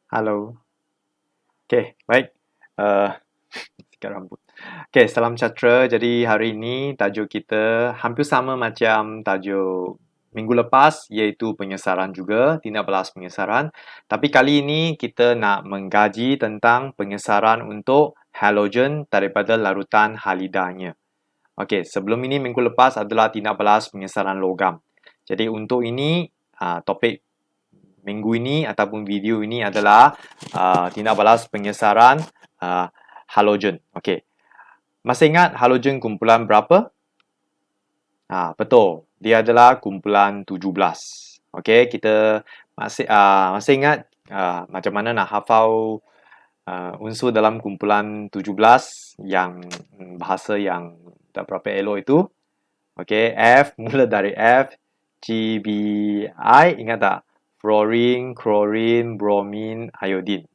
Halo. Okey, baik. Sikat rambut. Okey, salam sejahtera. Jadi hari ini tajuk kita hampir sama macam tajuk minggu lepas, iaitu pengesaran juga, tindak balas pengesaran. Tapi kali ini kita nak mengkaji tentang pengesaran untuk halogen daripada larutan halidanya. Okey, sebelum ini minggu lepas adalah tindak balas pengesaran logam. Jadi untuk ini, topik minggu ini ataupun video ini adalah tindak balas pengesaran halogen. Okey. Masih ingat halogen kumpulan berapa? Betul. Dia adalah kumpulan 17. Okey, kita masih ingat macam mana nak hafal unsur dalam kumpulan 17 yang bahasa yang tak berapa elok itu. Okey, F mula dari F, G, B, I, ingat tak? Fluorine, chlorine, bromine, iodine.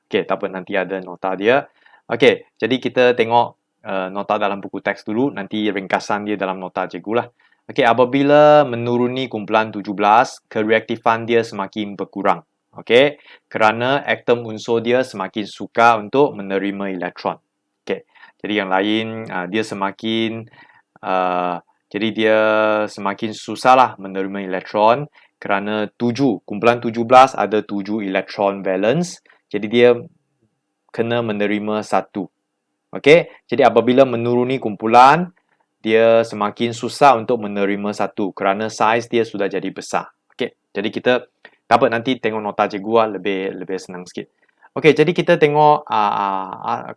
Okey, tak apa, nanti ada nota dia. Okey, jadi kita tengok nota dalam buku teks dulu, nanti ringkasan dia dalam nota cikgu lah. Okey, apabila menuruni kumpulan 17, kereaktifan dia semakin berkurang. Okey, kerana atom unsur dia semakin suka untuk menerima elektron. Okey, jadi yang lain dia semakin jadi dia semakin susahlah menerima elektron kerana kumpulan 17 ada 7 elektron valence. Jadi dia kena menerima 1. Okey, jadi apabila menuruni kumpulan, dia semakin susah untuk menerima 1 kerana saiz dia sudah jadi besar. Okey, jadi kita dapat nanti tengok nota cikgu lebih senang sikit. Okey, jadi kita tengok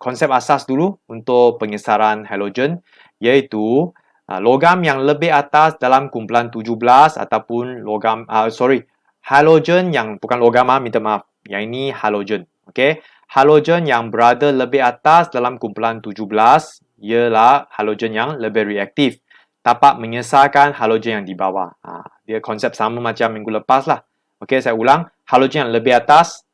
konsep asas dulu untuk pengesaran halogen, iaitu logam yang lebih atas dalam kumpulan 17 ataupun halogen yang bukan logam, minta maaf. Yang ini halogen. Okey, halogen yang berada lebih atas dalam kumpulan 17 ialah halogen yang lebih reaktif. Dapat menyesarkan halogen yang di bawah. Dia konsep sama macam minggu lepas lah. Okey, saya ulang. Halogen yang lebih atas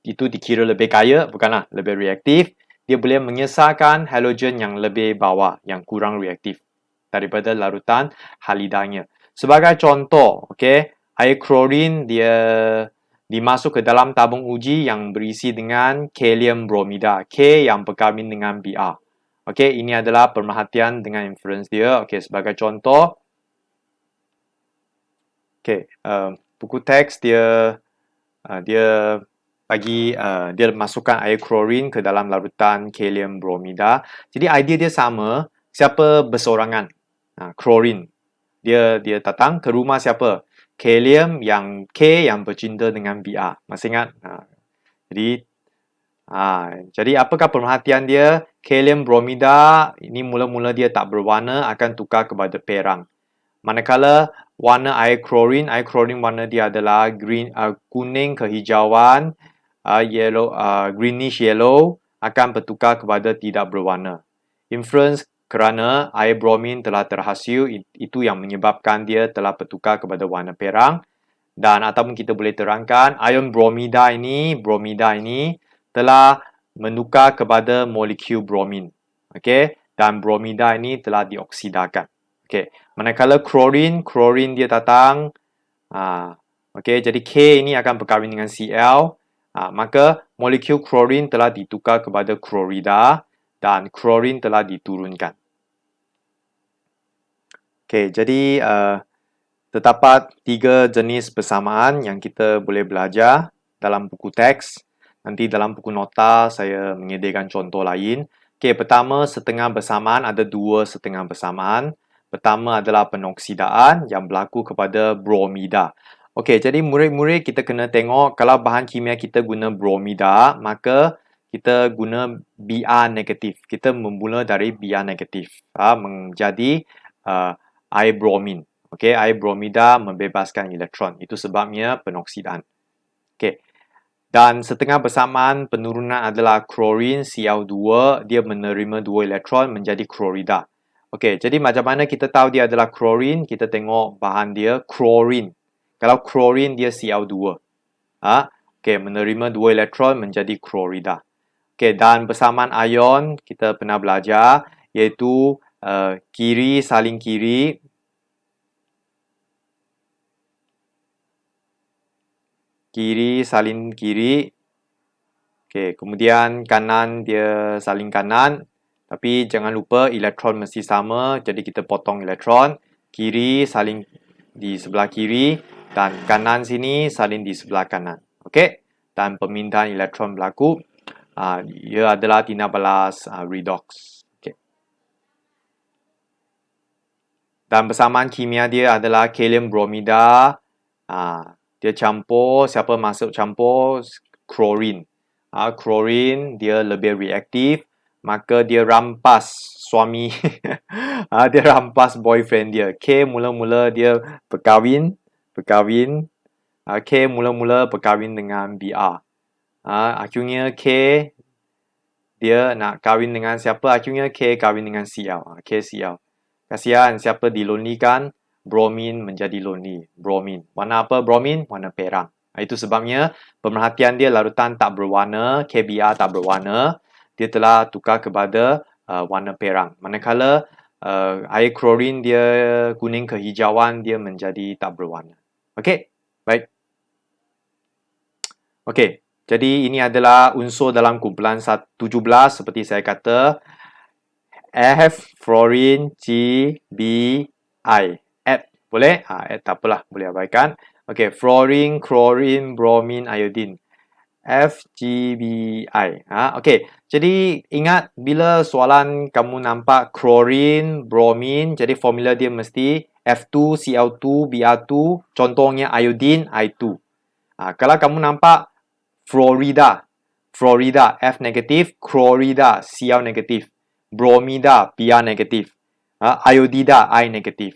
itu dikira lebih kaya, bukanlah lebih reaktif. Dia boleh menyesarkan halogen yang lebih bawah, yang kurang reaktif daripada larutan halidanya. Sebagai contoh, okey, air klorin dia dimasuk ke dalam tabung uji yang berisi dengan kalium bromida, K yang berkahwin dengan Br. Okey, ini adalah pemerhatian dengan inference dia. Okey, sebagai contoh, okey, buku teks dia dia masukkan air klorin ke dalam larutan kalium bromida. Jadi idea dia sama. Siapa bersorangan? Klorin. Dia datang ke rumah siapa? Kalium yang K yang bercinta dengan Br. Masih ingat? Jadi apakah pemerhatian dia? Kalium bromida ini mula-mula dia tak berwarna, akan tukar kepada perang. Manakala warna air klorin warna dia adalah kuning kehijauan, greenish yellow, akan bertukar kepada tidak berwarna. Inference kerana air bromin telah terhasil, itu yang menyebabkan dia telah bertukar kepada warna perang. Dan ataupun kita boleh terangkan ion bromida ini telah menukar kepada molekul bromin. Okey, dan bromida ini telah dioksidakan. Okey, manakala klorin dia datang okey, jadi K ini akan berkahwin dengan Cl. Maka molekul klorin telah ditukar kepada klorida dan klorin telah diturunkan. Okey, jadi terdapat 3 jenis persamaan yang kita boleh belajar dalam buku teks. Nanti dalam buku nota saya menyediakan contoh lain. Okey, pertama setengah bersamaan, ada 2 setengah bersamaan. Pertama adalah penoksidaan yang berlaku kepada bromida. Okey, jadi murid-murid kita kena tengok kalau bahan kimia kita guna bromida, maka kita guna Br negatif. Kita bermula dari Br negatif menjadi air bromin. Okey, air bromida membebaskan elektron. Itu sebabnya penoksidaan. Okey. Dan setengah bersamaan penurunan adalah klorin Cl2, dia menerima 2 elektron menjadi klorida. Okey, jadi macam mana kita tahu dia adalah klorin? Kita tengok bahan dia klorin. Kalau klorin dia Cl2. Okey, menerima 2 elektron menjadi klorida. Okey, dan persamaan ion kita pernah belajar iaitu kiri saling kiri. kiri salin kiri. Okey, kemudian kanan dia salin kanan. Tapi jangan lupa elektron mesti sama, jadi kita potong elektron. Kiri salin di sebelah kiri dan kanan sini salin di sebelah kanan. Okey, dan pemindahan elektron berlaku. Ia adalah tindak balas redox. Okay. Dan bersamaan kimia dia adalah kalium bromida. Dia campur, siapa masuk campur? Klorin. Klorin dia lebih reaktif, maka dia rampas suami. Dia rampas boyfriend dia. K mula-mula dia berkahwin. K mula-mula berkahwin dengan BR. Akhirnya K dia nak kahwin dengan siapa? Akhirnya K kahwin dengan Cl. KCl. Kasihan siapa dilonlikan? Bromin menjadi lonely. Bromin. Warna apa bromin? Warna perang. Itu sebabnya pemerhatian dia larutan tak berwarna, KBr tak berwarna. Dia telah tukar kepada warna perang. Manakala air klorin dia kuning kehijauan, dia menjadi tak berwarna. Okey, baik. Okey, jadi ini adalah unsur dalam kumpulan 17 seperti saya kata. F, fluorine, G, B, I. Add, boleh? Add tak apalah, boleh abaikan. Okey, fluorine, chlorine, bromine, iodine. F, G, B, I. Okey, jadi ingat bila soalan kamu nampak chlorine, bromine, jadi formula dia mesti F2, Cl2, Br2, contohnya iodine, I2. Kalau kamu nampak fluorida, F negatif, chlorida, Cl negatif, bromida, Br negatif, iodida, I negatif.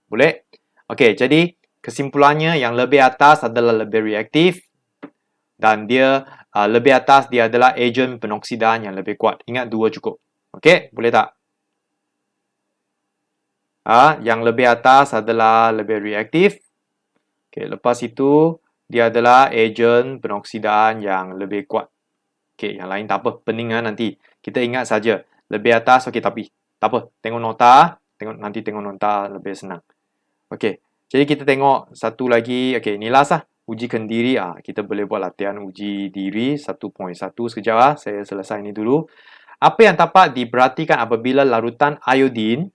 Boleh? Okey, jadi kesimpulannya yang lebih atas adalah lebih reaktif dan dia lebih atas dia adalah ejen penoksidan yang lebih kuat. Ingat dua cukup. Okey, boleh tak? Yang lebih atas adalah lebih reaktif. Okey, lepas itu dia adalah ejen penoksidaan yang lebih kuat. Okey, yang lain tak apa, pening nanti. Kita ingat saja, lebih atas okey tapi tak apa, tengok nota, nanti tengok nota lebih senang. Okey, jadi kita tengok satu lagi, okey, ni last lah, uji kendiri. Kita boleh buat latihan uji diri 1.1 sekejap saya selesai ni dulu. Apa yang dapat diperhatikan apabila larutan iodin,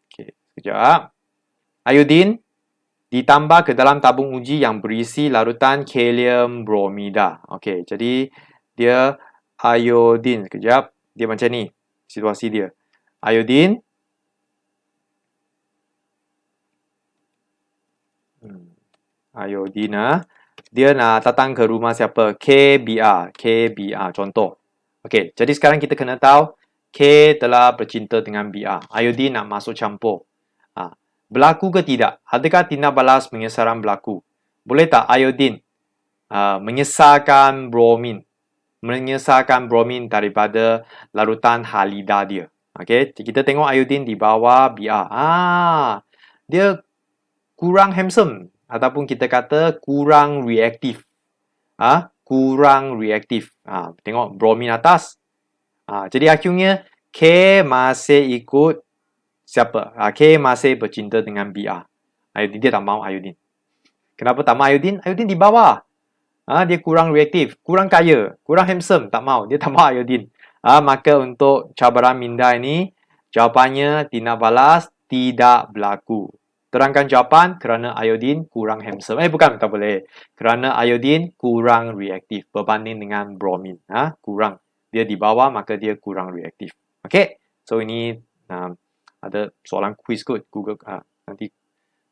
okey, sekejap. Iodin ditambah ke dalam tabung uji yang berisi larutan kalium bromida. Okey, jadi dia iodin. Sekejap. Dia macam ni situasi dia. Iodin. Iodin. Dia nak datang ke rumah siapa? KBr. Contoh. Okey, jadi sekarang kita kena tahu K telah bercinta dengan Br. Iodin nak masuk campur. Berlaku ke tidak? Adakah tindak balas pengesaran berlaku? Boleh tak iodin menyesarkan bromin? Menyesarkan bromin daripada larutan halida dia. Okey, kita tengok iodin di bawah Br. Dia kurang handsome ataupun kita kata kurang reaktif. Kurang reaktif. Tengok bromin atas. Jadi akhirnya K masih ikut siapa? K masih bercinta dengan Br. Iodin dia tak mau iodin. Kenapa tak mau iodin? Iodin di bawah. Dia kurang reaktif, kurang kaya, kurang handsome, tak mau. Dia tak mau iodin. Maka untuk cabaran minda ini, jawapannya tindak balas tidak berlaku. Terangkan jawapan kerana iodin kurang handsome. Bukan, tak boleh. Kerana iodin kurang reaktif berbanding dengan bromin. Kurang. Dia di bawah, maka dia kurang reaktif. Okey. So, ini ada soalan quiz kot. Google nanti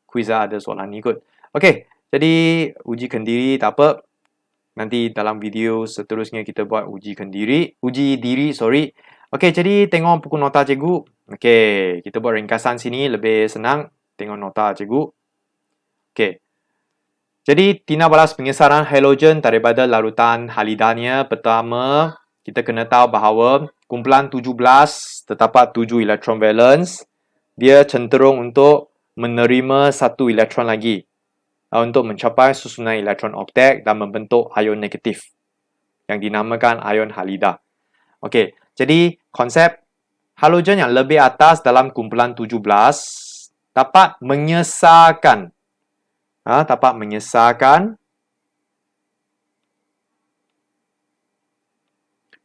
quiz ada soalan ni kot. Okey. Jadi, uji kendiri tak apa. Nanti dalam video seterusnya kita buat uji diri. Okey, jadi tengok buku nota cikgu. Okey, kita buat ringkasan sini lebih senang. Tengok nota cikgu. Okey. Jadi, tindak balas pengesaran halogen daripada larutan halidanya. Pertama, kita kena tahu bahawa kumpulan 17 terdapat 7 elektron valence. Dia cenderung untuk menerima satu elektron lagi untuk mencapai susunan elektron oktet dan membentuk ion negatif yang dinamakan ion halida. Okey, jadi konsep halogen yang lebih atas dalam kumpulan 17 dapat menyesarkan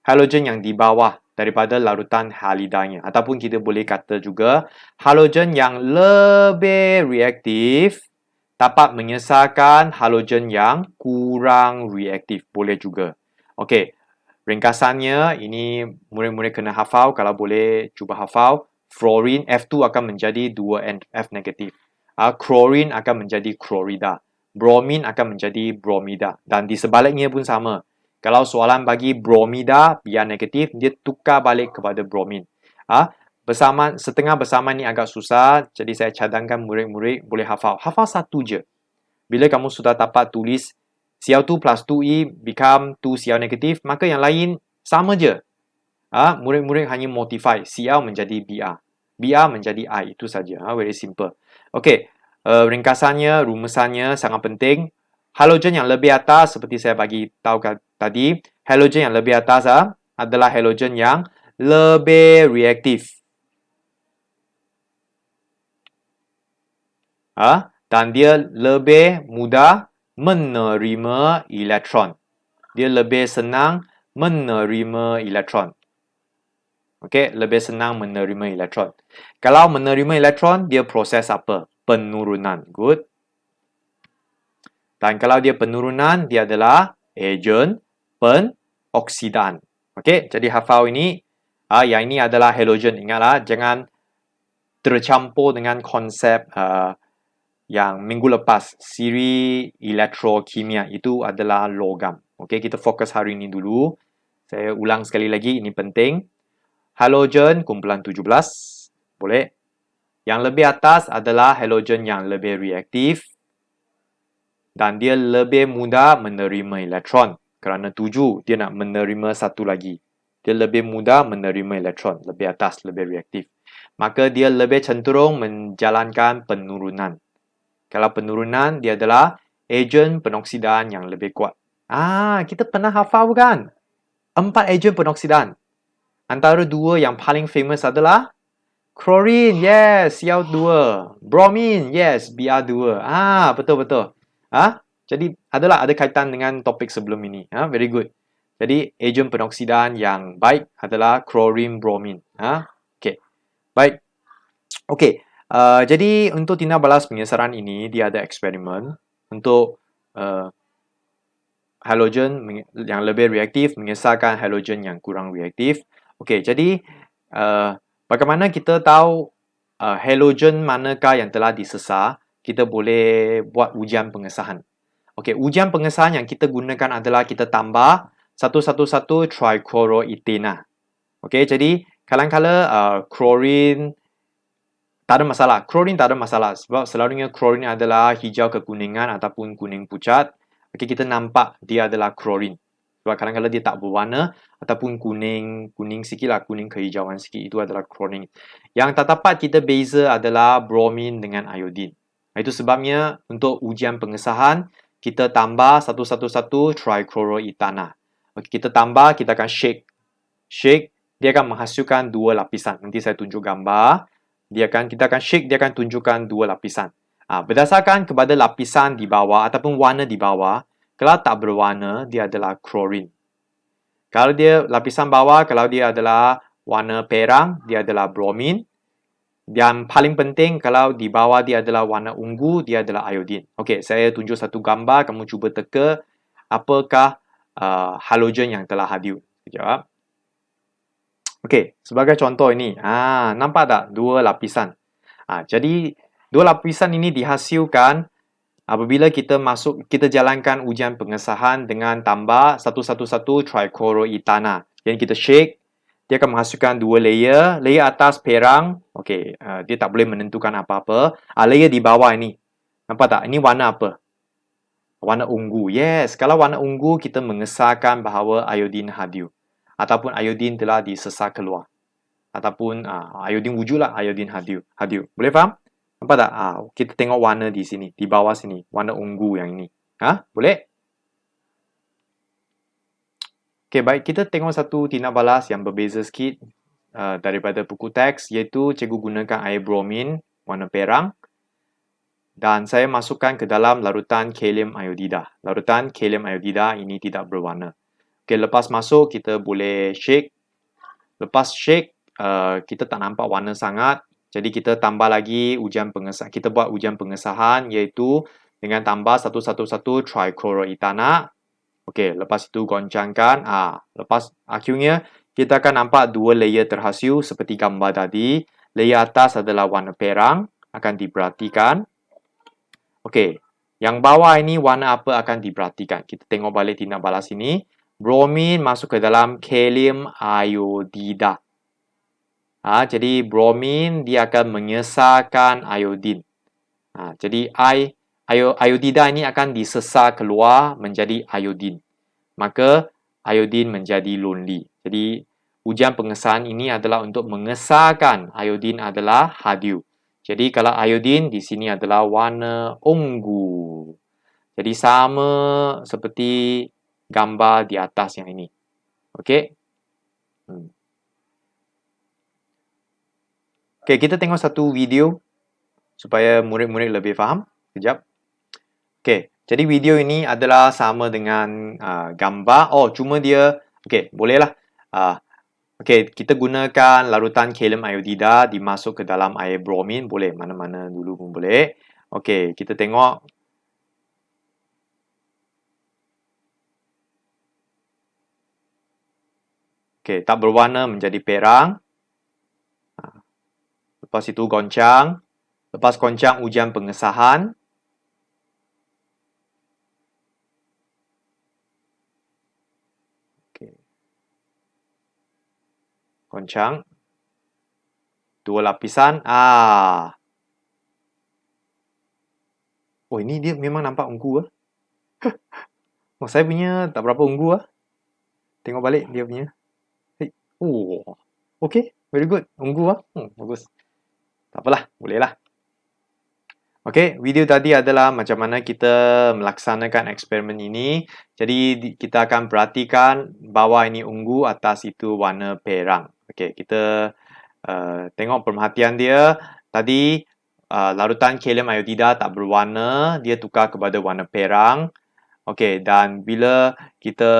halogen yang di bawah daripada larutan halidanya. Ataupun kita boleh kata juga halogen yang lebih reaktif dapat menyesalkan halogen yang kurang reaktif. Boleh juga. Okey, ringkasannya ini murid-murid kena hafal. Kalau boleh cuba hafal. Fluorine F2 akan menjadi 2F negatif. Chlorine akan menjadi chlorida. Bromin akan menjadi bromida. Dan di sebaliknya pun sama. Kalau soalan bagi bromida biar negatif, dia tukar balik kepada bromin. Setengah bersamaan ni agak susah, jadi saya cadangkan murid-murid boleh hafal. Hafal satu je. Bila kamu sudah dapat tulis Cl2 plus 2E become 2Cl negatif, maka yang lain sama je. Murid-murid hanya modify Cl menjadi Br. Br menjadi I. Itu saja. Very simple. Okey. Ringkasannya, rumusannya sangat penting. Halogen yang lebih atas, seperti saya bagi tahu tadi, halogen yang lebih atas adalah halogen yang lebih reaktif. Dan dia lebih mudah menerima elektron. Dia lebih senang menerima elektron. Okey, lebih senang menerima elektron. Kalau menerima elektron, dia proses apa? Penurunan. Good. Dan kalau dia penurunan, dia adalah ejen penoksidaan. Okey, jadi hafal ini. Yang ini adalah halogen. Ingatlah, jangan tercampur dengan konsep yang minggu lepas. Siri elektrokimia itu adalah logam. Okey, kita fokus hari ini dulu. Saya ulang sekali lagi, ini penting. Halogen kumpulan 17. Boleh. Yang lebih atas adalah halogen yang lebih reaktif. Dan dia lebih mudah menerima elektron. Kerana 7, dia nak menerima satu lagi. Dia lebih mudah menerima elektron. Lebih atas, lebih reaktif. Maka dia lebih cenderung menjalankan penurunan. Kalau penurunan, dia adalah ejen penoksidaan yang lebih kuat. Kita pernah hafal bukan? 4 ejen penoksidaan. Antara 2 yang paling famous adalah chlorine, yes, Cl2. Bromin, yes, Br2. Betul-betul. Jadi ada kaitan dengan topik sebelum ini. Very good. Jadi ejen penoksidaan yang baik adalah chlorine, bromin. Okay. Baik. Okay. Jadi untuk tindak balas pengesaran ini, dia ada eksperimen untuk halogen yang lebih reaktif mengesarkan halogen yang kurang reaktif. Okey, jadi bagaimana kita tahu halogen manakah yang telah disesar? Kita boleh buat ujian pengesahan. Okey, ujian pengesahan yang kita gunakan adalah kita tambah 111 trichloroethane. Okey, jadi kadang-kala chlorine tak ada masalah. Chlorine tak ada masalah sebab selalunya chlorine adalah hijau kekuningan ataupun kuning pucat. Okey, kita nampak dia adalah chlorine. Sebab kadang-kadang dia tak berwarna ataupun kuning sikit lah, kuning kehijauan sikit, itu adalah chlorine. Yang tak dapat kita beza adalah bromin dengan iodine. Itu sebabnya untuk ujian pengesahan, kita tambah 111 trichloroethane. Okey, kita tambah, kita akan shake. Shake, dia akan menghasilkan 2 lapisan. Nanti saya tunjuk gambar. Kita akan shake, dia akan tunjukkan 2 lapisan. Berdasarkan kepada lapisan di bawah ataupun warna di bawah, kalau tak berwarna, dia adalah chlorine. Kalau dia lapisan bawah, kalau dia adalah warna perang, dia adalah bromin. Yang paling penting, kalau di bawah dia adalah warna ungu, dia adalah iodine. Okey, saya tunjuk satu gambar, kamu cuba teka apakah halogen yang telah hadir. Jawab. Okey, sebagai contoh ini, nampak tak 2 lapisan? Jadi 2 lapisan ini dihasilkan apabila kita jalankan ujian pengesahan dengan tambah 111 trichloroethane. Jadi kita shake, dia akan menghasilkan 2 layer. Layer atas perang, okey, dia tak boleh menentukan apa-apa. Layer di bawah ini, nampak tak? Ini warna apa? Warna ungu. Yes, kalau warna ungu kita mengesahkan bahawa iodine hadir. Ataupun iodine telah disesar keluar. Ataupun iodine wujudlah, iodine hadir. Boleh faham? Nampak tak? Kita tengok warna di sini, di bawah sini, warna ungu yang ini. Boleh? Okey, baik, kita tengok satu tindak balas yang berbeza sikit daripada buku teks, iaitu cikgu gunakan air bromin warna perang dan saya masukkan ke dalam larutan kalium iodida. Larutan kalium iodida ini tidak berwarna. Okey, lepas masuk kita boleh shake. Lepas shake, kita tak nampak warna sangat. Jadi kita tambah lagi ujian pengesahan. Kita buat ujian pengesahan iaitu dengan tambah 111 trichloroethana. Okey, lepas itu goncangkan. Lepas akhirnya kita akan nampak dua layer terhasil seperti gambar tadi. Layer atas adalah warna perang, akan diperhatikan. Okey, yang bawah ini warna apa akan diperhatikan. Kita tengok balik tindak balas ini. Bromin masuk ke dalam kalium iodida. Jadi bromin dia akan mengesarkan iodin. Jadi iodida ini akan disesar keluar menjadi iodin. Maka iodin menjadi lonely. Jadi ujian pengesahan ini adalah untuk mengesarkan iodin adalah hadiu. Jadi kalau iodin di sini adalah warna ungu. Jadi sama seperti gambar di atas yang ini. Okey. Okey, kita tengok satu video supaya murid-murid lebih faham. Sekejap. Okey, jadi video ini adalah sama dengan gambar. Cuma dia, okey, bolehlah. Okey, kita gunakan larutan kalium iodida dimasuk ke dalam air bromin. Boleh, mana-mana dulu pun boleh. Okey, kita tengok. Okey, tak berwarna menjadi perang. Lepas itu goncang. Lepas goncang ujian pengesahan. Okey. Goncang. Dua lapisan. Ini dia memang nampak ungu . Saya punya tak berapa ungu . Tengok balik dia punya. Okey, very good. Ungu . Bagus. Tak apalah, bolehlah. Okey, video tadi adalah macam mana kita melaksanakan eksperimen ini. Jadi kita akan perhatikan bawah ini ungu, atas itu warna perang. Okey, kita tengok pemerhatian dia. Tadi larutan kalium iodida tak berwarna, dia tukar kepada warna perang. Okey, dan bila kita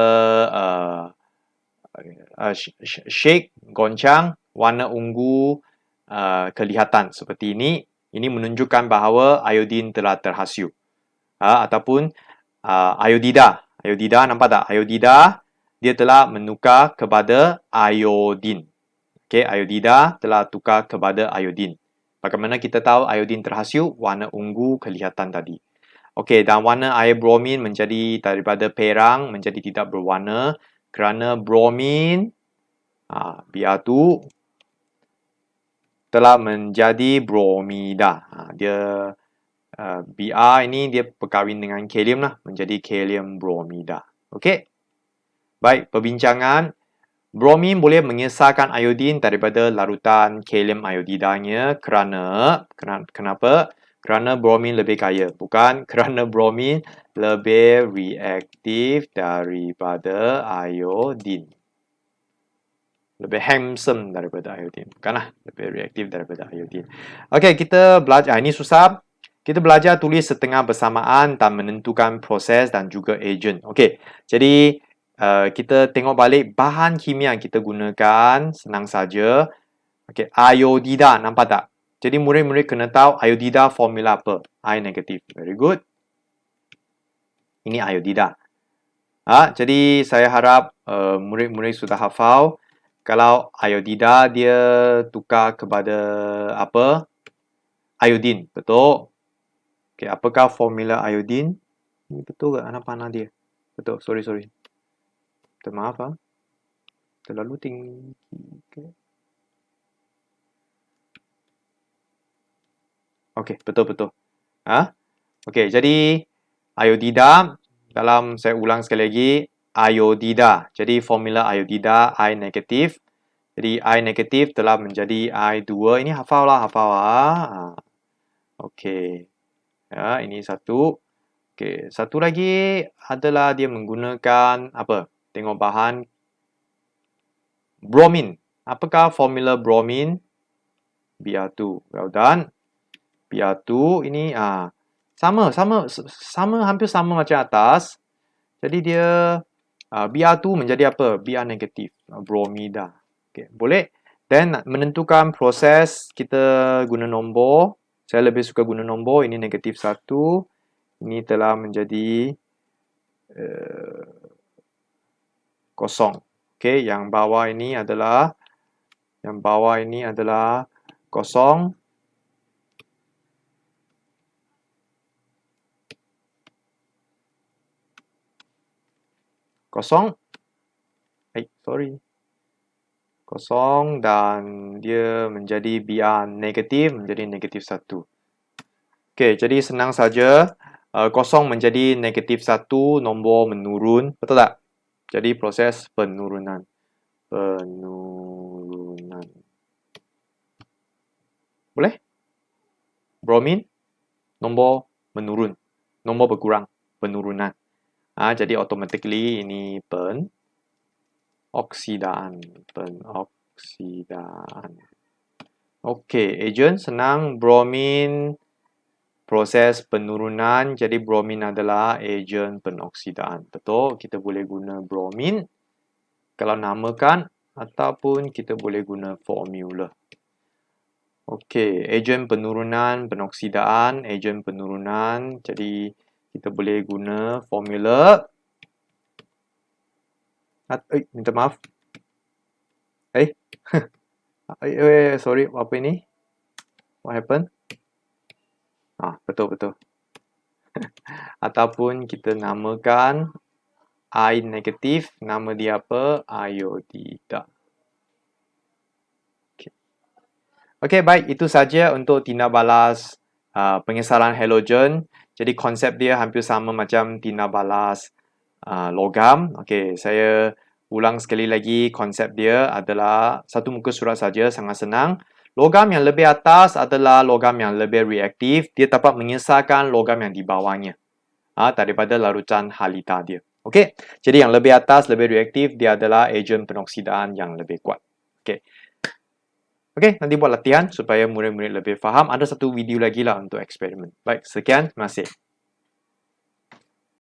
shake, goncang, warna ungu kelihatan seperti ini. Ini menunjukkan bahawa iodin telah terhasil. Ataupun iodida. Iodida, nampak tak? Iodida, dia telah menukar kepada iodin. Okey, iodida telah tukar kepada iodin. Bagaimana kita tahu iodin terhasil? Warna ungu kelihatan tadi. Okey, dan warna air bromin menjadi daripada perang menjadi tidak berwarna kerana bromin Br2 telah menjadi bromida. Dia Br ini dia berkahwin dengan kalium lah, menjadi kalium bromida. Okey. Baik, perbincangan. Bromin boleh mengesarkan iodin daripada larutan kalium iodidanya kenapa? Kerana bromin lebih kaya. Bukan kerana bromin lebih reaktif daripada iodin. Lebih handsome daripada iodin. Bukanlah, lebih reaktif daripada iodin. Okey, kita belajar. Ini susah. Kita belajar tulis setengah bersamaan dan menentukan proses dan juga agent. Okey, jadi kita tengok balik bahan kimia yang kita gunakan. Senang saja. Okey, iodida. Nampak tak? Jadi murid-murid kena tahu iodida formula apa? I negatif. Very good. Ini iodida. Jadi saya harap murid-murid sudah hafal. Kalau iodida dia tukar kepada apa? Iodin, betul? Okey, apakah formula iodin? Ini betul ke anak panah dia? Betul, sorry. Maaf terlalu tinggi. Okey, betul. Okey, jadi iodida dalam, saya ulang sekali lagi, iodida. Jadi formula iodida I negatif. Jadi I negatif telah menjadi I2. Ini hafal. Okey. Ini satu. Okey, satu lagi adalah dia menggunakan apa? Tengok bahan bromin. Apakah formula bromin? Br2. Well done. Br2 ini sama, hampir sama macam atas. Jadi dia Br2 menjadi apa? Br negatif, bromida. Okay, boleh. Then nak menentukan proses, kita guna nombor. Saya lebih suka guna nombor. Ini negatif 1. Ini telah menjadi kosong. Okay, yang bawah ini adalah kosong. Kosong. Sorry. Kosong dan dia menjadi Br negatif, menjadi negatif 1. Okey, jadi senang saja. Kosong menjadi negatif 1, nombor menurun. Betul tak? Jadi proses penurunan. Boleh? Bromin, nombor menurun. Nombor berkurang, penurunan. Jadi automatically ini penoksidaan. Okey, agent senang. Bromin, proses penurunan. Jadi bromin adalah agent penoksidaan. Betul, kita boleh guna bromin kalau namakan ataupun kita boleh guna formula. Okey, agent penurunan, penoksidaan, agent penurunan. Jadi kita boleh guna formula. Minta maaf. Sorry, apa ini? What happened? Betul. Ataupun kita namakan I negatif, nama dia apa? Iodida. Okey, baik. Itu saja untuk tindak balas pengesaran halogen. Jadi konsep dia hampir sama macam tindak balas logam. Okey, saya ulang sekali lagi. Konsep dia adalah satu muka surat saja, sangat senang. Logam yang lebih atas adalah logam yang lebih reaktif. Dia dapat mengesarkan logam yang di bawahnya daripada larutan halida dia. Okey, jadi yang lebih atas, lebih reaktif, dia adalah agen penoksidaan yang lebih kuat. Okey. Okey, nanti buat latihan supaya murid-murid lebih faham. Ada satu video lagi lah untuk eksperimen. Baik, sekian. Terima kasih.